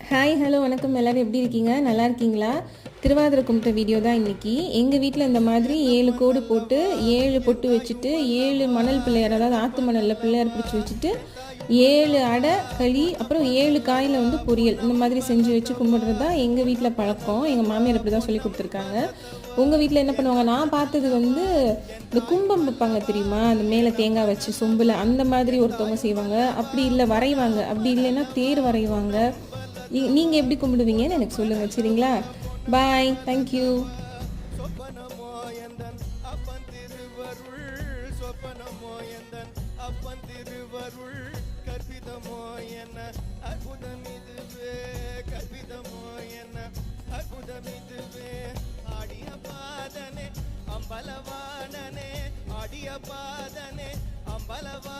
Hi hello வணக்கம். எல்லோரும் எப்படி இருக்கீங்க? நல்லா இருக்கீங்களா? திருவாதிரை கும்பிட்ட வீடியோ தான் இன்றைக்கி. எங்கள் வீட்டில் இந்த மாதிரி 7 கோடு போட்டு 7 பொட்டு வச்சுட்டு 7 மணல் பிள்ளையார், அதாவது ஆற்று மணலில் பிள்ளையார் பிடிச்சி வச்சுட்டு 7 அடை களி, அப்புறம் 7 காயில் பொரியல், இந்த மாதிரி செஞ்சு வச்சு கும்பிடுறது தான் எங்கள் வீட்டில் பழக்கம். எங்கள் மாமியார் அப்படி தான் சொல்லி கொடுத்துருக்காங்க. உங்கள் வீட்டில் என்ன பண்ணுவாங்க? நான் பார்த்தது இந்த கும்பம் வைப்பாங்க தெரியுமா, அந்த மேலே தேங்காய் வச்சு சொம்பில், அந்த மாதிரி ஒருத்தவங்க செய்வாங்க. அப்படி இல்லை வரைவாங்க, அப்படி இல்லைன்னா தேர் வரைவாங்க. நீங்கள் எப்படி கும்பிடுவீங்கன்னு எனக்கு சொல்லுங்கள், சரிங்களா? பாய், தேங்க்யூ. அம்பலவானனே அடிய பாதனே அம்பலவா